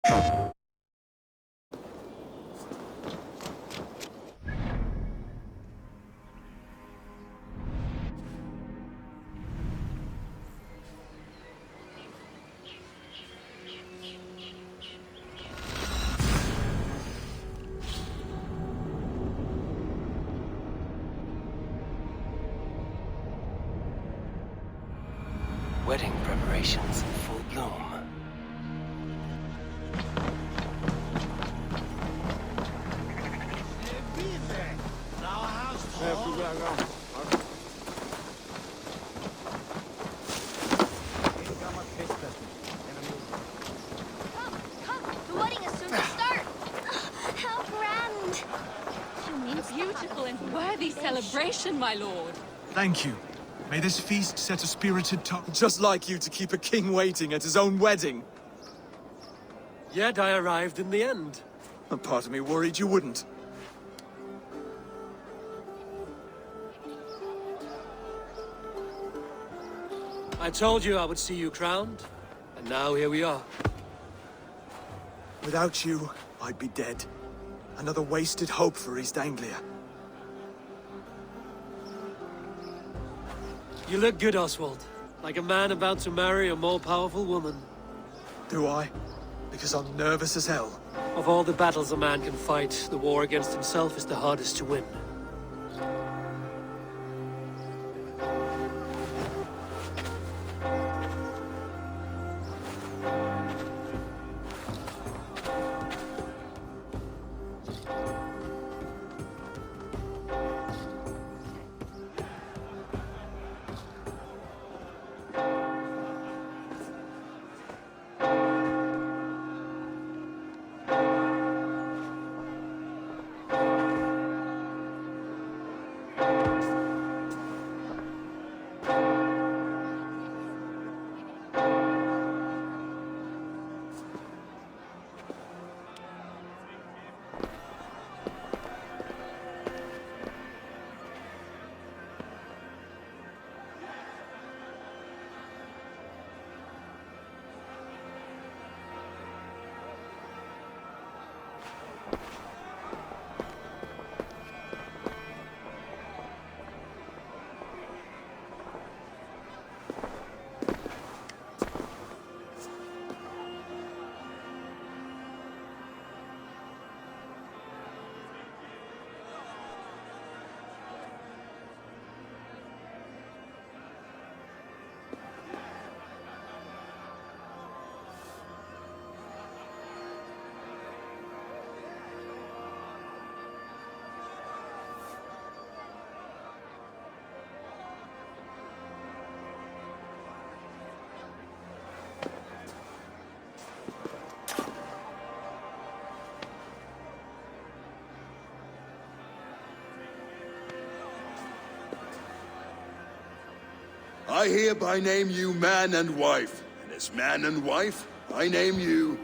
Wedding preparations in full bloom. Come, the wedding is soon to start. How grand! A beautiful and worthy celebration, my lord. Thank you. May this feast set a spirited tone. Just like you to keep a king waiting at his own wedding. Yet I arrived in the end. A part of me worried you wouldn't. I told you I would see you crowned, and now here we are. Without you, I'd be dead. Another wasted hope for East Anglia. You look good, Oswald. Like a man about to marry a more powerful woman. Do I? Because I'm nervous as hell. Of all the battles a man can fight, the war against himself is the hardest to win. I hereby name you man and wife, and as man and wife, I name you...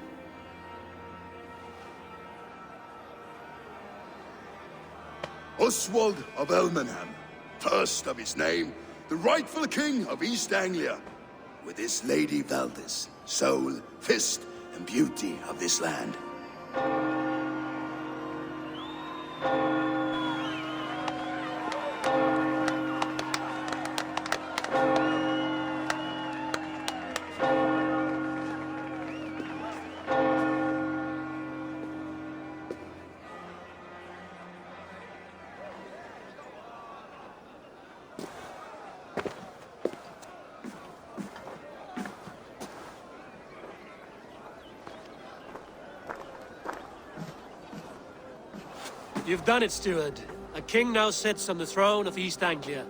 Oswald of Elmenham, first of his name, the rightful king of East Anglia, with his lady Valdis, soul, fist, and beauty of this land. You've done it, steward. A king now sits on the throne of East Anglia.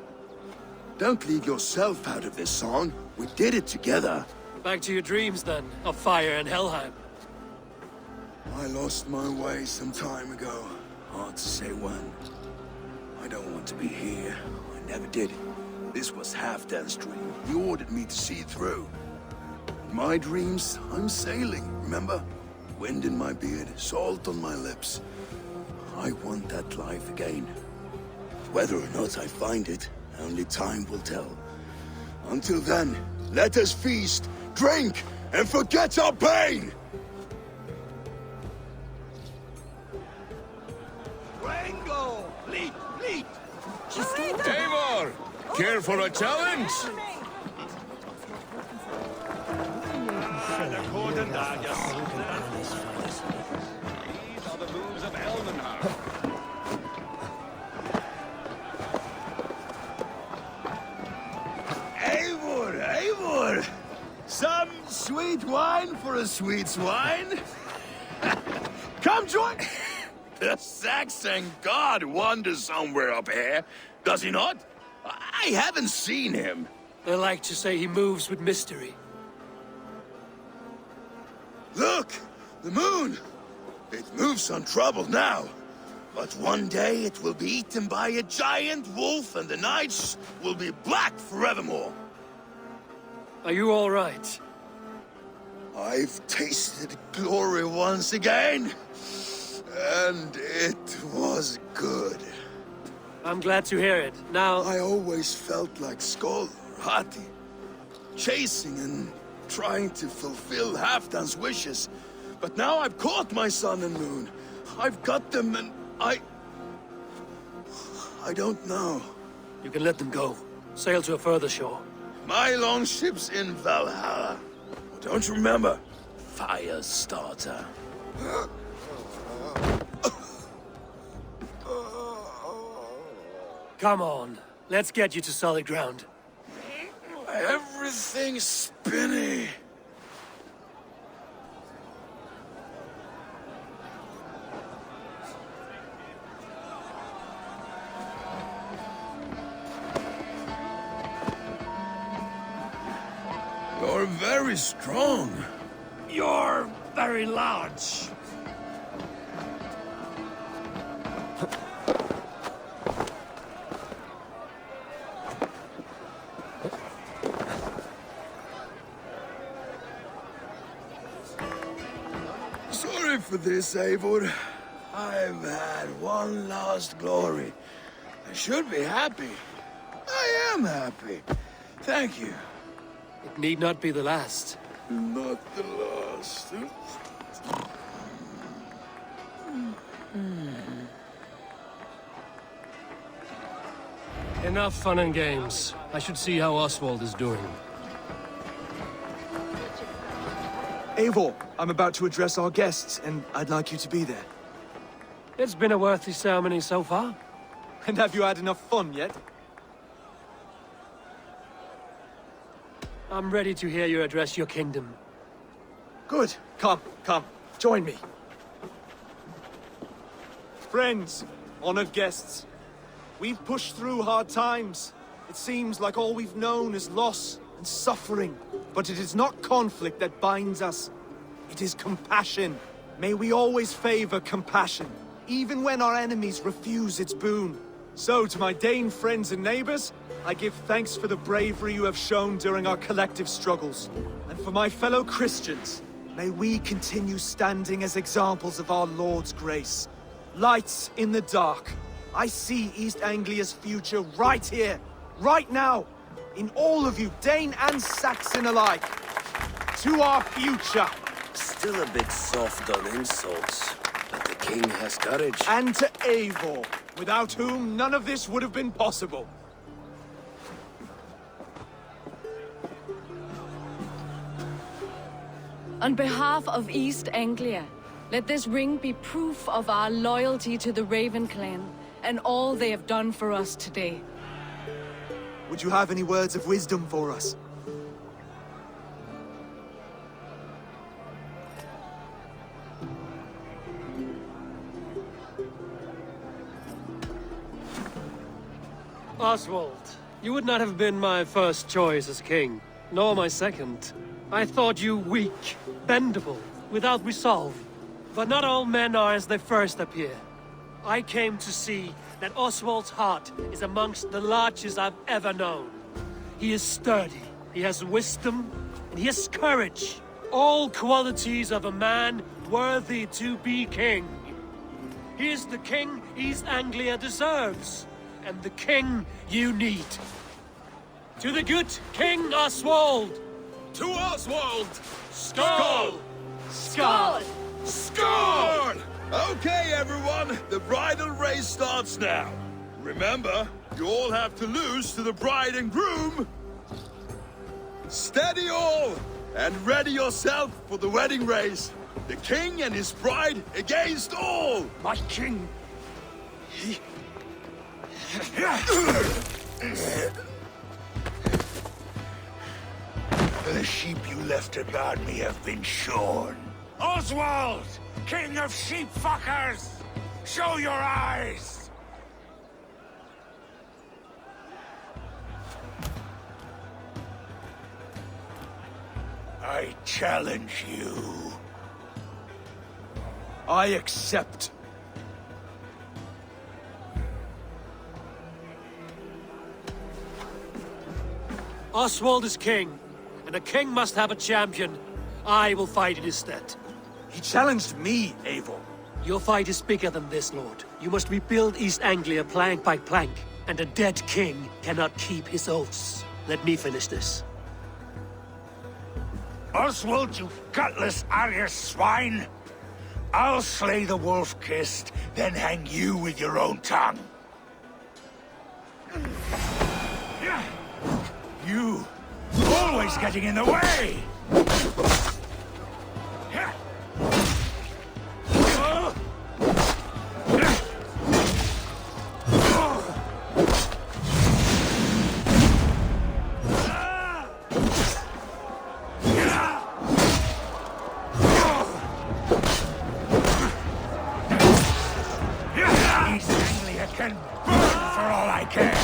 Don't leave yourself out of this song. We did it together. Back to your dreams, then, of fire and Helheim. I lost my way some time ago. Hard to say when. I don't want to be here. I never did. This was Halfdan's dream. He ordered me to see it through. In my dreams, I'm sailing, remember? Wind in my beard, salt on my lips. I want that life again. Whether or not I find it, only time will tell. Until then, let us feast, drink, and forget our pain! Care for a challenge? Eivor, Eivor! Some sweet wine for a sweet swine? Come join... The Saxon god wanders somewhere up here, does he not? I haven't seen him. They like to say he moves with mystery. Look! The moon! It moves untroubled now. But one day it will be eaten by a giant wolf and the nights will be black forevermore. Are you all right? I've tasted glory once again. And it was good. I'm glad to hear it. Now... I always felt like Skoll or Hati. Chasing and trying to fulfill Halfdan's wishes. But now I've caught my sun and moon. I've got them and I don't know. You can let them go. Sail to a further shore. My longship's in Valhalla. Don't you remember? Firestarter. Come on. Let's get you to solid ground. Everything's spinny. You're very strong. You're very large. Sorry for this, Eivor. I've had one last glory. I should be happy. I am happy. Thank you. It need not be the last. Not the last. Enough fun and games. I should see how Oswald is doing. Eivor, I'm about to address our guests, and I'd like you to be there. It's been a worthy ceremony so far. And have you had enough fun yet? I'm ready to hear you address your kingdom. Good. Come, join me. Friends, honored guests, we've pushed through hard times. It seems like all we've known is loss and suffering. But it is not conflict that binds us. It is compassion. May we always favor compassion, even when our enemies refuse its boon. So, to my Dane friends and neighbors, I give thanks for the bravery you have shown during our collective struggles. And for my fellow Christians, may we continue standing as examples of our Lord's grace. Lights in the dark. I see East Anglia's future right here, right now, in all of you, Dane and Saxon alike. To our future. Still a bit soft on insults, but the king has courage. And to Eivor, without whom none of this would have been possible. On behalf of East Anglia, let this ring be proof of our loyalty to the Raven clan and all they have done for us today. Would you have any words of wisdom for us? Oswald, you would not have been my first choice as king, nor my second. I thought you weak, bendable, without resolve. But not all men are as they first appear. I came to see that Oswald's heart is amongst the largest I've ever known. He is sturdy, he has wisdom, and he has courage. All qualities of a man worthy to be king. He is the king East Anglia deserves, and the king you need. To the good King Oswald! To Oswald! Skål! Skål! Score! Okay, everyone, the bridal race starts now. Remember, You all have to lose to the bride and groom! Steady all! And ready yourself for the wedding race! The king and his bride against all! My king! The sheep you left about me have been shorn. Oswald! King of sheep fuckers! Show your eyes! I challenge you. I accept. Oswald is king, and a king must have a champion. I will fight in his stead. He challenged me, Eivor. Your fight is bigger than this, Lord. You must rebuild East Anglia plank by plank, and a dead king cannot keep his oaths. Let me finish this. Oswald, you gutless Irish swine! I'll slay the wolf-kissed, then hang you with your own tongue. You, always getting in the way! East Anglia can burn for all I care!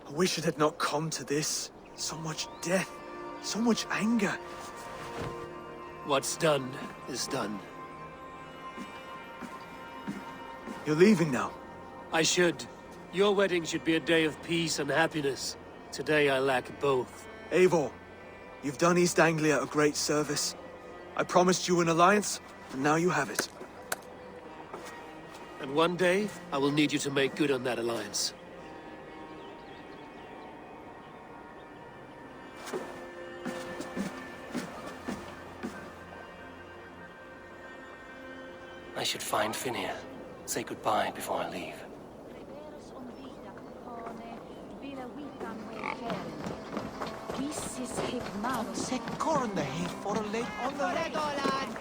I wish it had not come to this. So much death, so much anger. What's done is done. You're leaving now. I should. Your wedding should be a day of peace and happiness. Today I lack both. Eivor, you've done East Anglia a great service. I promised you an alliance, and now you have it. And one day, I will need you to make good on that alliance. I should find Finnear. Say goodbye before I leave. Se korne he forleit on the Redoland!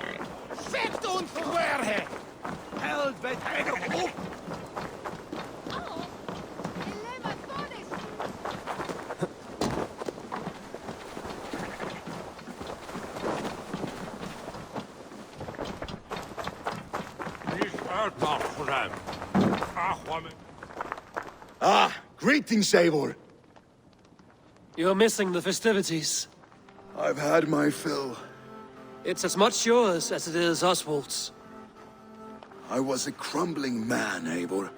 Zet ons verwerhen! Helvet heg op! Ah, greetings, Eivor. You're missing the festivities. I've had my fill. It's as much yours as it is Oswald's. I was a crumbling man, Eivor.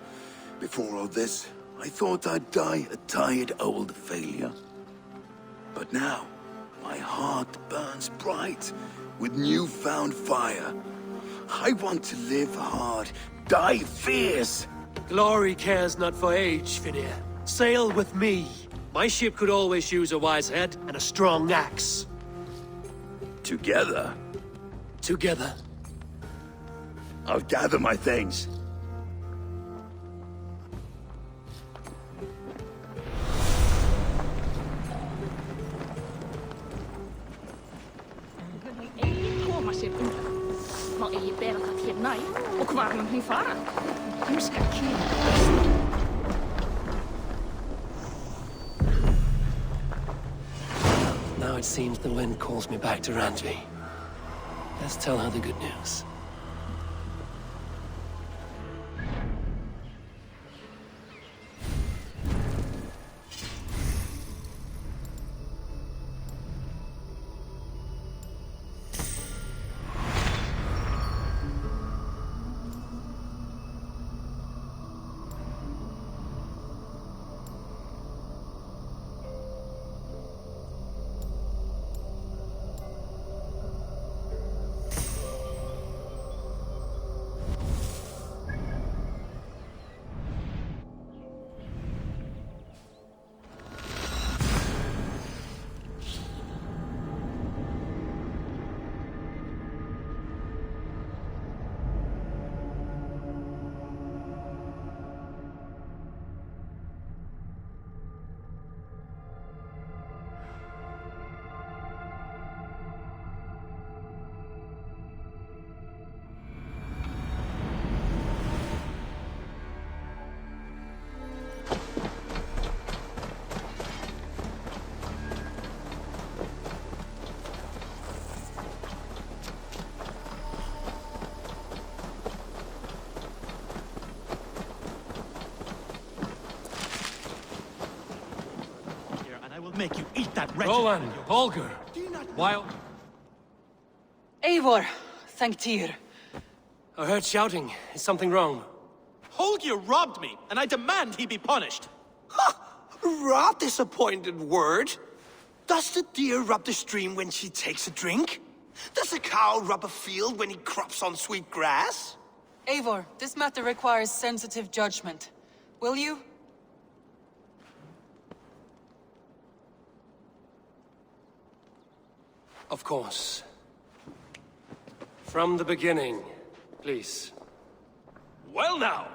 Before all this, I thought I'd die a tired old failure. But now, my heart burns bright with newfound fire. I want to live hard, die fierce. Glory cares not for age, Finnear. Sail with me. My ship could always use a wise head and a strong axe. Together, Together. I'll gather my things. Ei huomasin yllä. No ei pelkat hier näin. Och varm hin fara. Hymska kiinni. Now it seems the wind calls me back to Randvi. Let's tell her the good news. make you eat that wretched... Rowan, Holger, while... Eivor, thank Tyr. I heard shouting. Is something wrong? Holger robbed me, and I demand he be punished. Rot is a pointed word. Does the deer rub the stream when she takes a drink? Does a cow rub a field when he crops on sweet grass? Eivor, this matter requires sensitive judgment. Will you? Of course. From the beginning, please. Well now,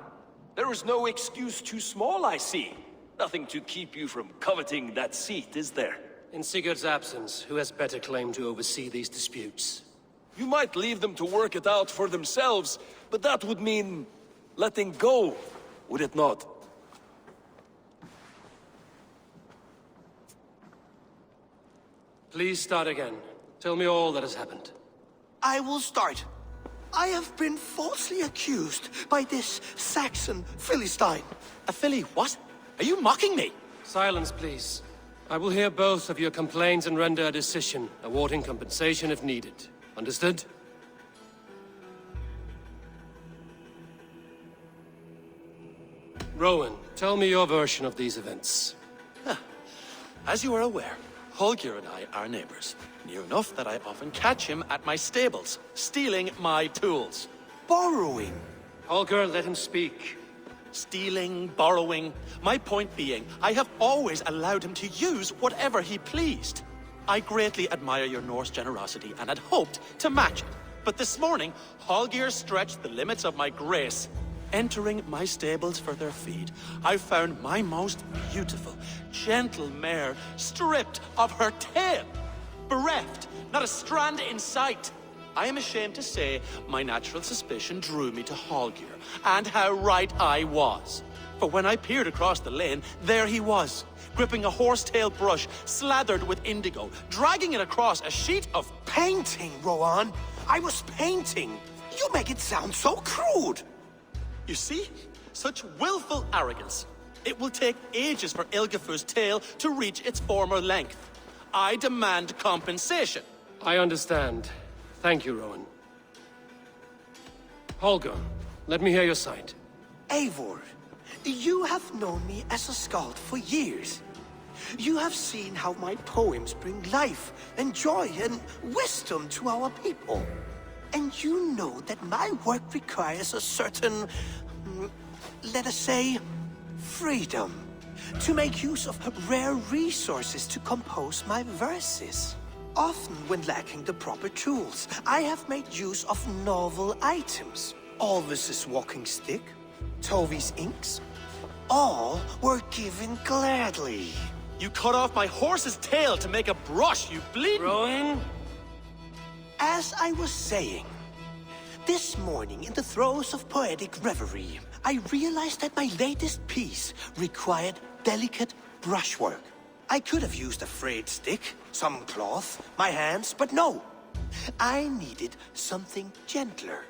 there is no excuse too small, I see. Nothing to keep you from coveting that seat, is there? In Sigurd's absence, who has better claim to oversee these disputes? You might leave them to work it out for themselves, but that would mean letting go, would it not? Please start again. Tell me all that has happened. I will start. I have been falsely accused by this Saxon Philistine. A Philly what? Are you mocking me? Silence, please. I will hear both of your complaints and render a decision, awarding compensation if needed. Understood? Rowan, tell me your version of these events. As you are aware, Holger and I are neighbors. Near enough that I often catch him at my stables, stealing my tools. Borrowing. Holger, let him speak. Stealing, borrowing. My point being, I have always allowed him to use whatever he pleased. I greatly admire your Norse generosity and had hoped to match it. But this morning, Holger stretched the limits of my grace. Entering my stables for their feed, I found my most beautiful, gentle mare stripped of her tail. Bereft, not a strand in sight. I am ashamed to say my natural suspicion drew me to Holger, and how right I was. For when I peered across the lane, there he was, gripping a horsetail brush slathered with indigo, dragging it across a sheet of... Painting, Rowan. I was painting. You make it sound so crude. You see? Such willful arrogance. It will take ages for Ilgafur's tail to reach its former length. I demand compensation. I understand. Thank you, Rowan. Holger, let me hear your side. Eivor, you have known me as a skald for years. You have seen how my poems bring life and joy and wisdom to our people. And you know that my work requires a certain, let us say, freedom. To make use of rare resources to compose my verses. Often when lacking the proper tools, I have made use of novel items. Alvis's walking stick, Tovi's inks, all were given gladly. You cut off my horse's tail to make a brush, you bleeding... Rowan? As I was saying, this morning in the throes of poetic reverie, I realized that my latest piece required delicate brushwork. I could have used a frayed stick, some cloth, my hands, but no. I needed something gentler,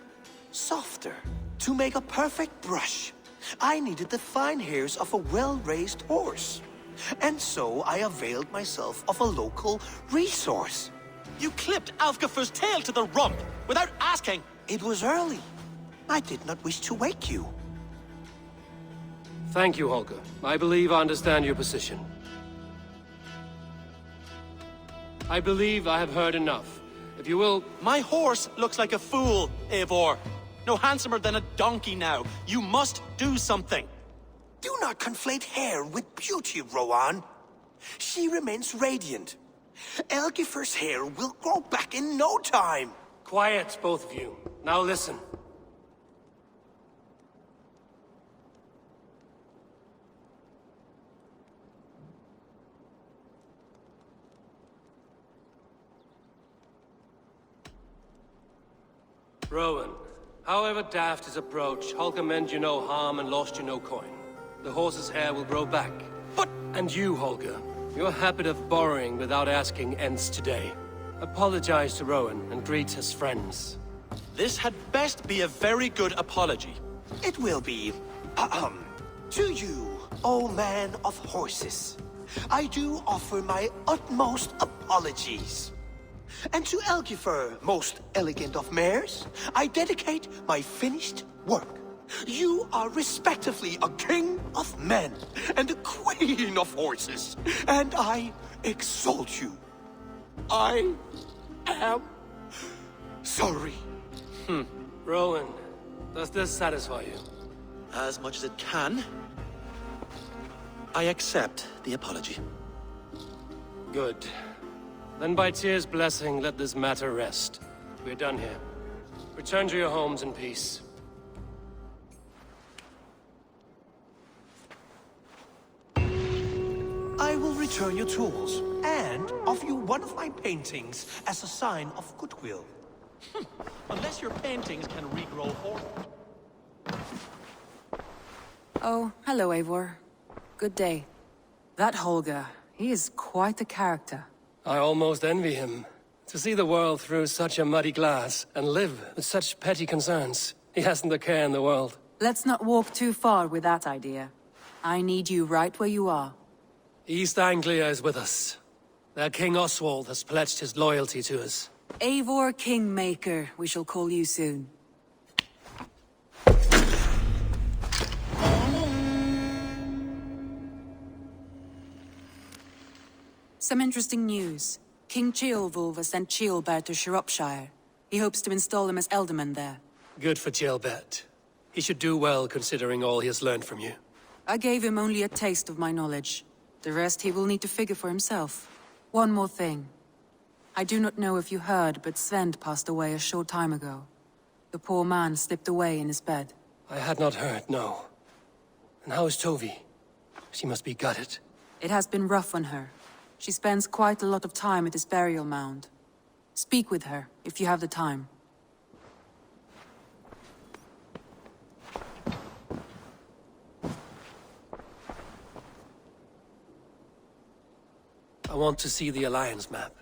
softer. To make a perfect brush, I needed the fine hairs of a well-raised horse. And so I availed myself of a local resource. You clipped Alfgafur's tail to the rump, without asking. It was early. I did not wish to wake you. Thank you, Holger. I believe I understand your position. I believe I have heard enough. If you will... My horse looks like a fool, Eivor. No handsomer than a donkey now. You must do something. Do not conflate hair with beauty, Rowan. She remains radiant. Elgifur's hair will grow back in no time. Quiet, both of you. Now listen. Rowan, however daft his approach, Holger meant you no harm and lost you no coin. The horse's hair will grow back. But... And you, Holger, your habit of borrowing without asking ends today. Apologize to Rowan and greet his friends. This had best be a very good apology. It will be. To you, O man of horses. I do offer my utmost apologies. And to Elgifer, most elegant of mayors, I dedicate my finished work. You are respectively a king of men and a queen of horses, and I exalt you. I am sorry. Rowan, does this satisfy you? As much as it can. I accept the apology. Good. Then by Tyr's blessing, let this matter rest. We're done here. Return to your homes in peace. I will return your tools and offer you one of my paintings as a sign of goodwill. Unless your paintings can regrow horns. Oh, hello, Eivor. Good day. That Holger, he is quite the character. I almost envy him. To see the world through such a muddy glass and live with such petty concerns. He hasn't a care in the world. Let's not walk too far with that idea. I need you right where you are. East Anglia is with us. Their King Oswald has pledged his loyalty to us. Eivor Kingmaker, we shall call you soon. Some interesting news. King Ceolwulf has sent Ceolbert to Shropshire. He hopes to install him as Elderman there. Good for Ceolbert. He should do well considering all he has learned from you. I gave him only a taste of my knowledge. The rest he will need to figure for himself. One more thing. I do not know if you heard, but Sven passed away a short time ago. The poor man slipped away in his bed. I had not heard, no. And how is Tovi? She must be gutted. It has been rough on her. She spends quite a lot of time at his burial mound. Speak with her, if you have the time. I want to see the Alliance map.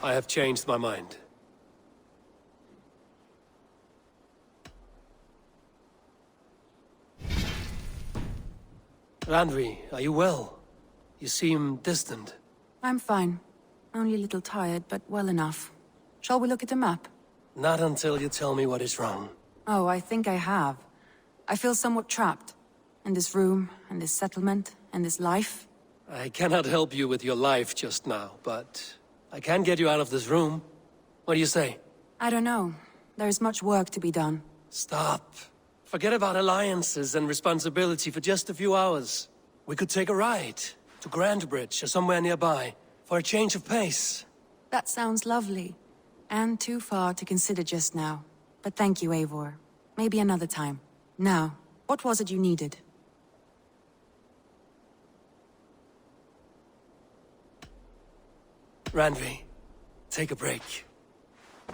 I have changed my mind. Randvi, are you well? You seem distant. I'm fine. Only a little tired, but well enough. Shall we look at the map? Not until you tell me what is wrong. Oh, I think I have. I feel somewhat trapped. In this room, and this settlement, and this life. I cannot help you with your life just now, but I can get you out of this room. What do you say? I don't know. There is much work to be done. Stop. Forget about alliances and responsibility for just a few hours. We could take a ride to Grandbridge or somewhere nearby for a change of pace. That sounds lovely. And too far to consider just now. But thank you, Eivor. Maybe another time. Now, what was it you needed? Randvi, take a break.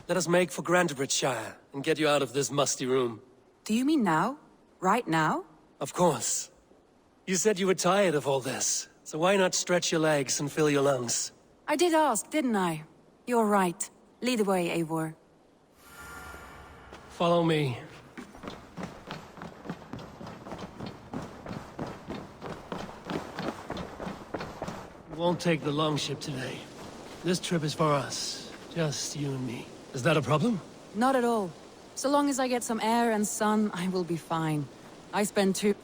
Let us make for Grandbridgeshire and get you out of this musty room. Do you mean now? Right now? Of course. You said you were tired of all this, so why not stretch your legs and fill your lungs? I did ask, didn't I? You're right. Lead the way, Eivor. Follow me. We won't take the longship today. This trip is for us. Just you and me. Is that a problem? Not at all. So long as I get some air and sun, I will be fine. I spend too...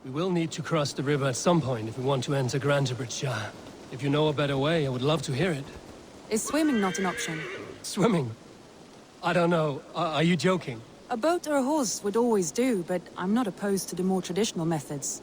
We will need to cross the river at some point if we want to enter Grandbridgeshire. If you know a better way, I would love to hear it. Is swimming not an option? Swimming? I don't know. Are you joking? A boat or a horse would always do, but I'm not opposed to the more traditional methods.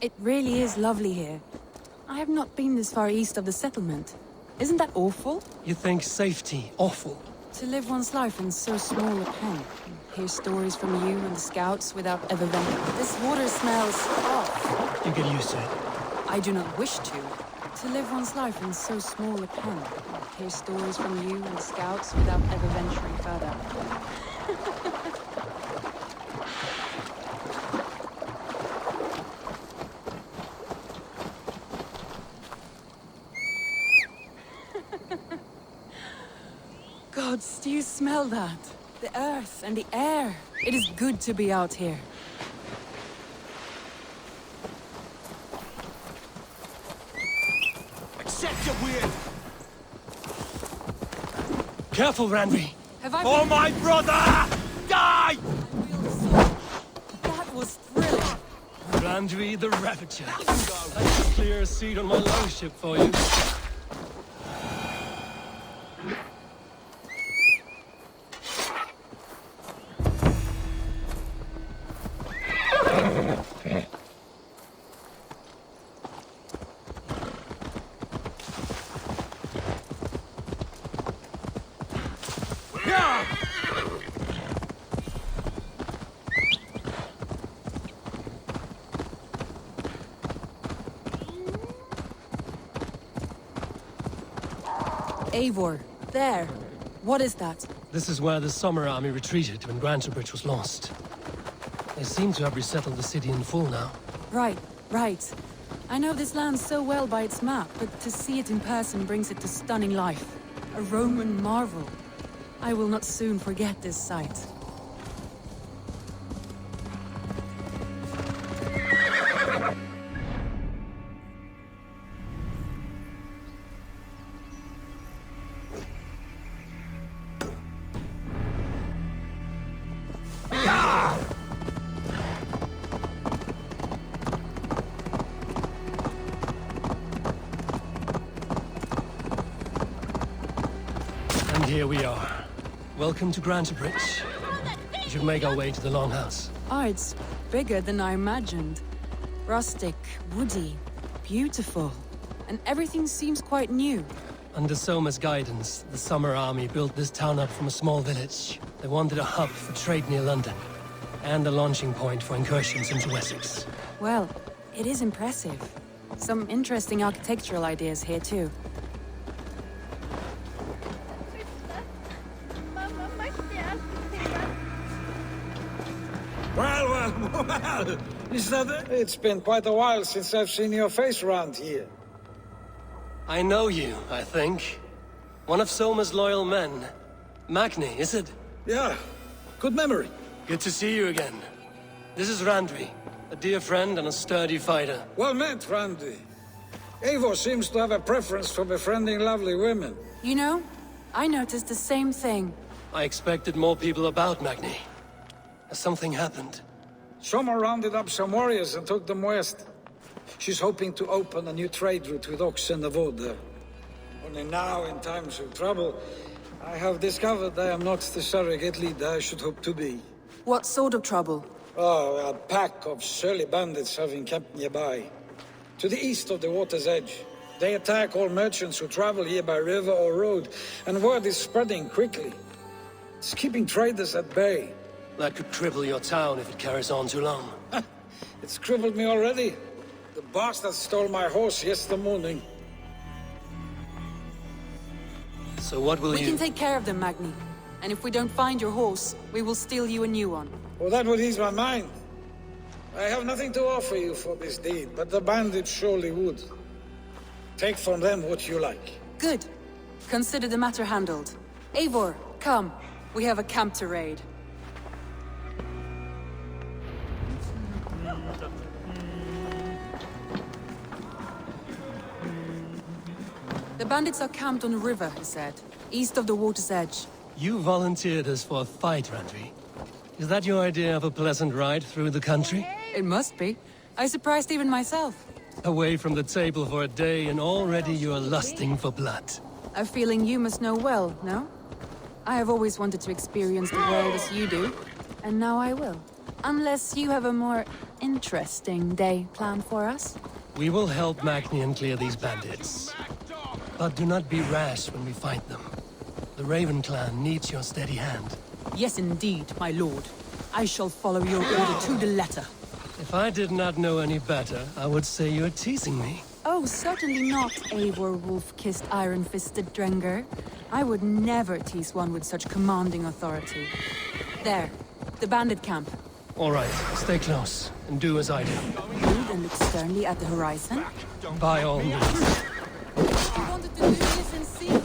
It really is lovely here. I have not been this far east of the settlement. Isn't that awful? You think safety awful? To live one's life in so small a pen. Hear stories from you and the scouts without ever venturing. This water smells off. You get used to it. I do not wish to. To live one's life in so small a pen. Hear stories from you and the scouts without ever venturing further. Gods, do you smell that? The earth and the air. It is good to be out here. Accept your weird. Careful, Randvi! Have I Oh, my brother! Die! That was thrilling. Randvi the Ravager. I can clear a seat on my longship for you. Eivor, there. What is that? This is where the Summer Army retreated when Grantebridge was lost. They seem to have resettled the city in full now. Right, right. I know this land so well by its map, but to see it in person brings it to stunning life. A Roman marvel. I will not soon forget this sight. And here we are. Welcome to Grantebridge. We should make our way to the Longhouse. Oh, it's bigger than I imagined. Rustic, woody, beautiful. And everything seems quite new. Under Soma's guidance, the Summer Army built this town up from a small village. They wanted a hub for trade near London, and a launching point for incursions into Wessex. Well, it is impressive. Some interesting architectural ideas here, too. Well, is that it? It's been quite a while since I've seen your face around here. I know you, I think. One of Soma's loyal men. Magni, is it? Yeah, good memory. Good to see you again. This is Randvi, a dear friend and a sturdy fighter. Well met, Randvi. Eivor seems to have a preference for befriending lovely women. You know, I noticed the same thing. I expected more people about Magni. Has something happened? Soma rounded up some warriors and took them west. She's hoping to open a new trade route with Ox and the Vod there. Only now, in times of trouble, I have discovered I am not the surrogate leader I should hope to be. What sort of trouble? Oh, a pack of surly bandits have encamped nearby. To the east of the water's edge. They attack all merchants who travel here by river or road, and word is spreading quickly. It's keeping traders at bay. That could cripple your town if it carries on too long. It's crippled me already. The bastard stole my horse yesterday morning. So what will We can take care of them, Magni. And if we don't find your horse, we will steal you a new one. Well, that would ease my mind. I have nothing to offer you for this deed, but the bandits surely would. Take from them what you like. Good. Consider the matter handled. Eivor, come. We have a camp to raid. The bandits are camped on a river, he said, east of the water's edge. You volunteered us for a fight, Randvi. Is that your idea of a pleasant ride through the country? It must be. I surprised even myself. Away from the table for a day and already you are lusting for blood. A feeling you must know well, no? I have always wanted to experience the world as you do, and now I will. Unless you have a more interesting day planned for us. We will help Magnian clear these bandits. But do not be rash when we fight them. The Raven clan needs your steady hand. Yes, indeed, my lord. I shall follow your order to the letter. If I did not know any better, I would say you're teasing me. Oh, certainly not, Eivor wolf-kissed iron-fisted Drenger. I would never tease one with such commanding authority. There, the bandit camp. All right, stay close, and do as I do. Read and look sternly at the horizon. By all means. You wanted to do this in secret.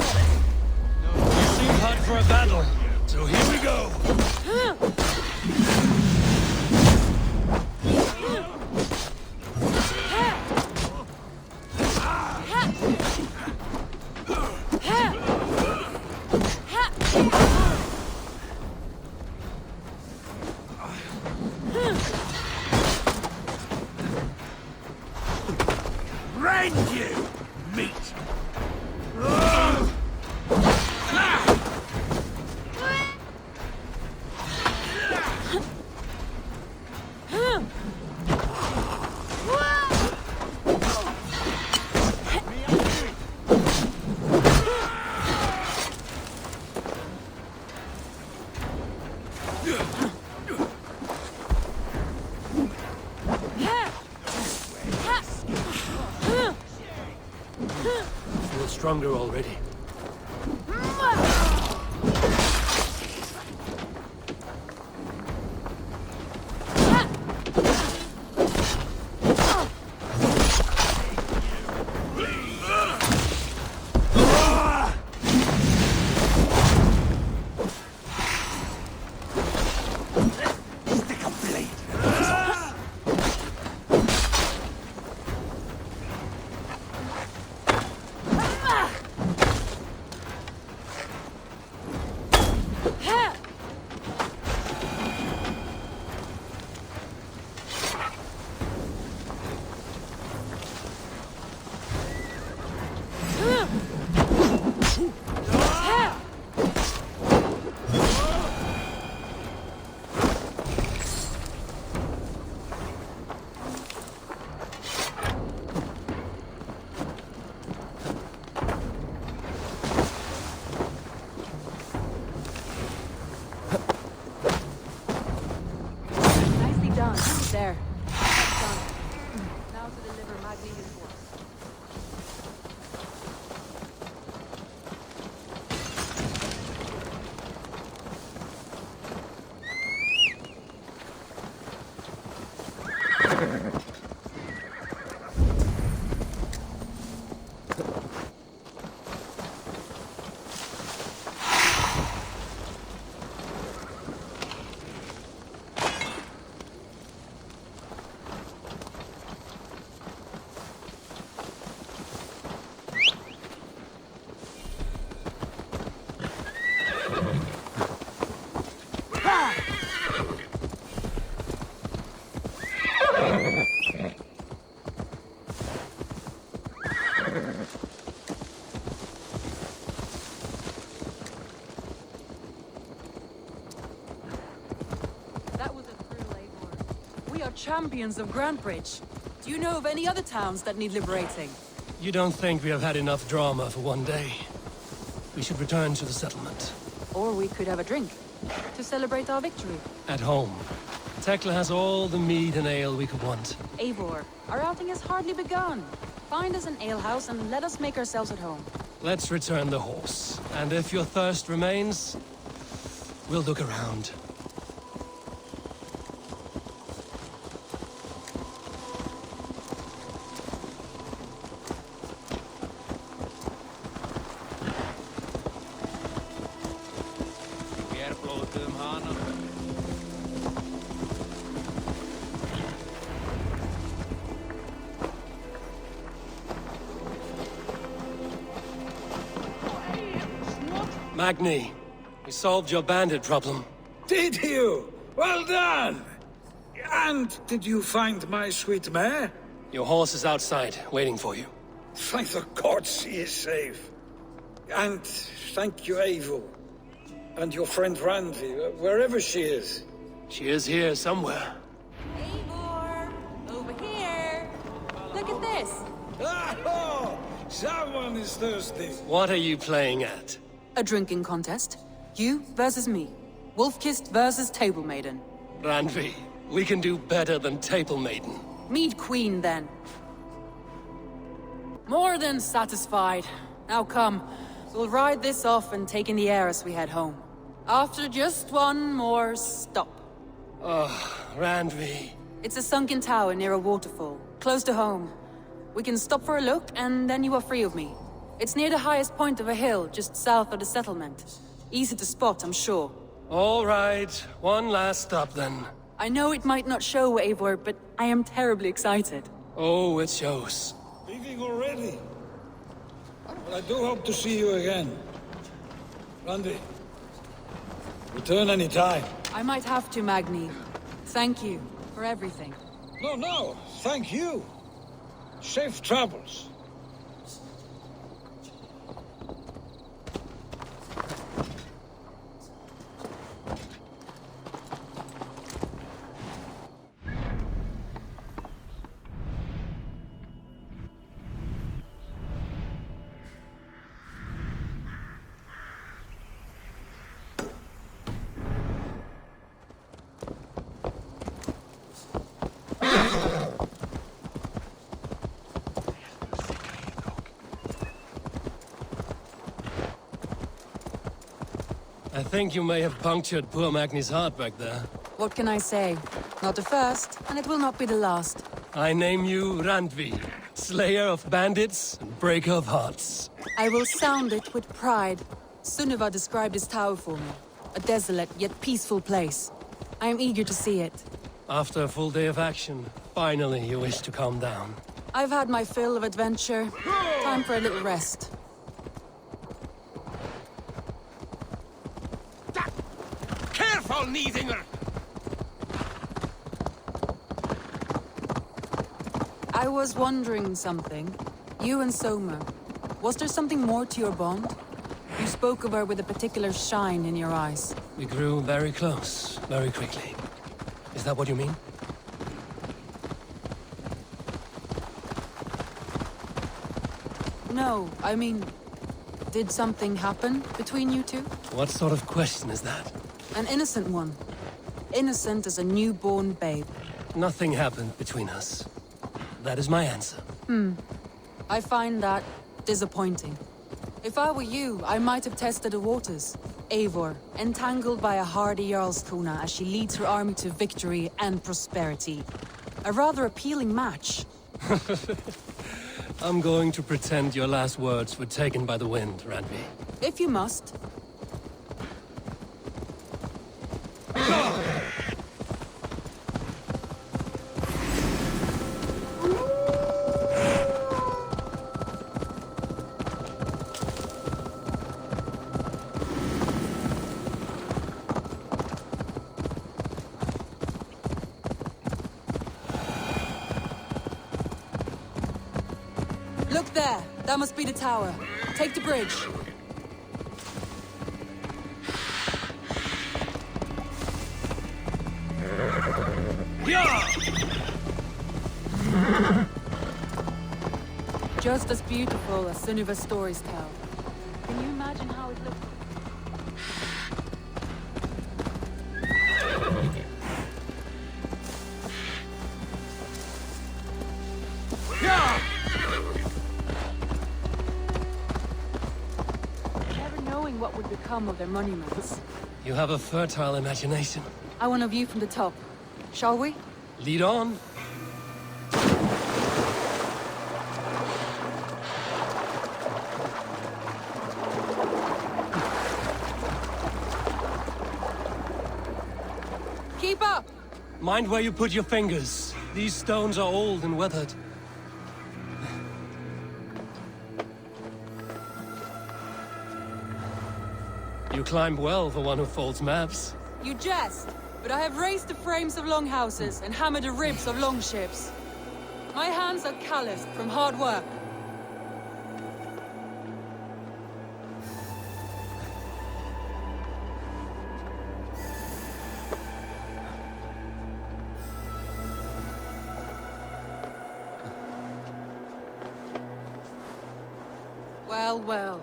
You seem hot for a battle, so here we go. Rend you, meat! Feel stronger already. Stick a blade! Nicely done. There. That's done. Now to deliver Magni's work. That was a true Eivor. We are champions of Grantebridge. Do you know of any other towns that need liberating? You don't think we have had enough drama for one day? We should return to the settlement. Or we could have a drink to celebrate our victory. At home. Tekla has all the mead and ale we could want. Eivor, our outing has hardly begun. Find us an alehouse and let us make ourselves at home. Let's return the horse. And if your thirst remains, we'll look around. Magni, we solved your bandit problem. Did you? Well done! And did you find my sweet mare? Your horse is outside, waiting for you. Thank the gods he is safe. And thank you, Eivor. And your friend Randi, wherever she is. She is here somewhere. Eivor! Someone is thirsty. What are you playing at? A drinking contest. You versus me. Wolf-kissed versus Table Maiden. Randvi, we can do better than Table Maiden. Mead Queen, then. More than satisfied. Now come. We'll ride this off and take in the air as we head home. After just one more stop. Oh, Randvi. It's a sunken tower near a waterfall, close to home. We can stop for a look, and then you are free of me. It's near the highest point of a hill, just south of the settlement. Easy to spot, I'm sure. All right, one last stop then. I know it might not show, Eivor, but I am terribly excited. Oh, it shows. Leaving already? But I do hope to see you again. Randy, return any time. I might have to, Magni. Thank you for everything. No, thank you. Safe travels. I think you may have punctured poor Magni's heart back there. What can I say? Not the first, and it will not be the last. I name you Randvi, slayer of bandits and breaker of hearts. I will sound it with pride. Sunniva described this tower for me. A desolate yet peaceful place. I am eager to see it. After a full day of action, finally you wish to calm down. I've had my fill of adventure. Time for a little rest. Careful, Neithinger! I was wondering something. You and Soma. Was there something more to your bond? You spoke of her with a particular shine in your eyes. We grew very close, very quickly. Is that what you mean? No, I mean... Did something happen between you two? What sort of question is that? An innocent one. Innocent as a newborn babe. Nothing happened between us. That is my answer. I find that disappointing. If I were you, I might have tested the waters. Eivor, entangled by a hardy Jarlskona as she leads her army to victory and prosperity. A rather appealing match. I'm going to pretend your last words were taken by the wind, Randvi. If you must. Look there! That must be the tower. Take the bridge. Just as beautiful as Sunniva's stories tell. Can you imagine how it looked? Never knowing what would become of their monuments. You have a fertile imagination. I want a view from the top. Shall we? Lead on. Keep up! Mind where you put your fingers. These stones are old and weathered. You climb well for one who folds maps. You jest, but I have raised the frames of longhouses and hammered the ribs of longships. My hands are calloused from hard work. Well, well.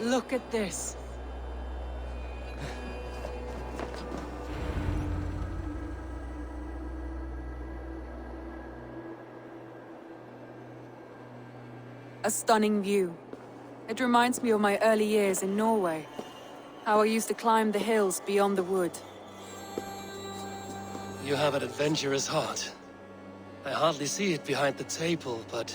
Look at this. A stunning view. It reminds me of my early years in Norway. How I used to climb the hills beyond the wood. You have an adventurous heart. I hardly see it behind the table, but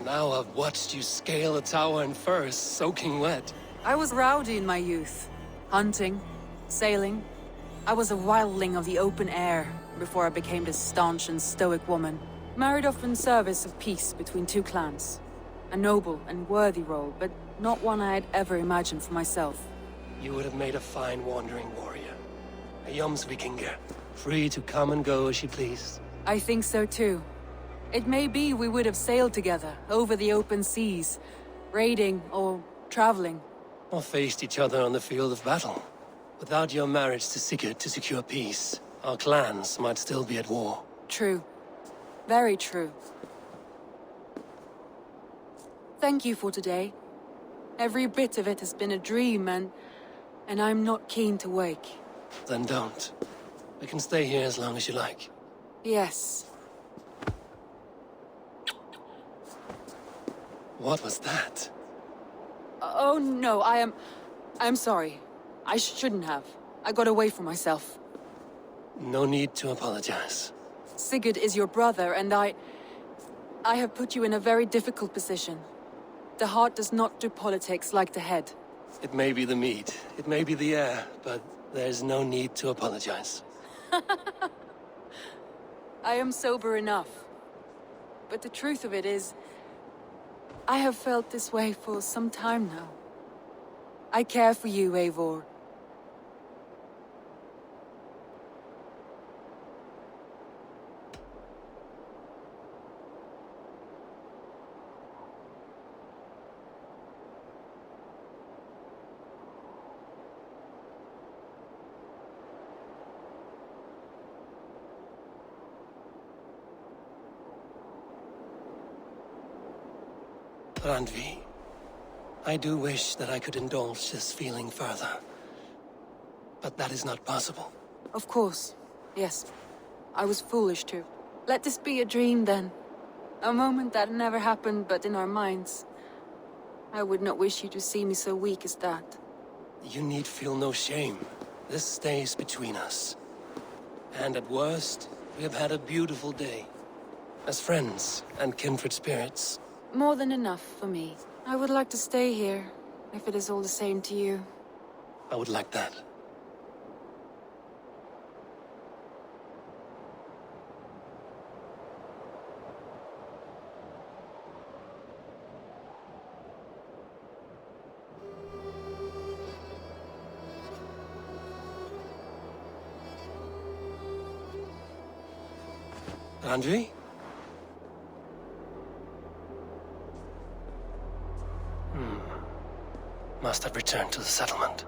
now I've watched you scale a tower in furs, soaking wet. I was rowdy in my youth. Hunting, sailing. I was a wildling of the open air before I became this staunch and stoic woman. Married off in service of peace between two clans. A noble and worthy role, but not one I had ever imagined for myself. You would have made a fine wandering warrior. A Jomsvikinger, free to come and go as you pleased. I think so too. It may be we would have sailed together, over the open seas, raiding or traveling. Or faced each other on the field of battle. Without your marriage to Sigurd to secure peace, our clans might still be at war. True. Very true. Thank you for today. Every bit of it has been a dream, and I'm not keen to wake. Then don't. We can stay here as long as you like. Yes. What was that? Oh no, I'm sorry. I shouldn't have. I got away from myself. No need to apologize. Sigurd is your brother, and I have put you in a very difficult position. The heart does not do politics like the head. It may be the meat, it may be the air, but there's no need to apologize. I am sober enough. But the truth of it is, I have felt this way for some time now. I care for you, Eivor. Randvi, I do wish that I could indulge this feeling further. But that is not possible. Of course. Yes. I was foolish too. Let this be a dream then. A moment that never happened but in our minds. I would not wish you to see me so weak as that. You need feel no shame. This stays between us. And at worst, we have had a beautiful day. As friends and kindred spirits. More than enough for me. I would like to stay here, if it is all the same to you. I would like that. Randvi? Must have returned to the settlement.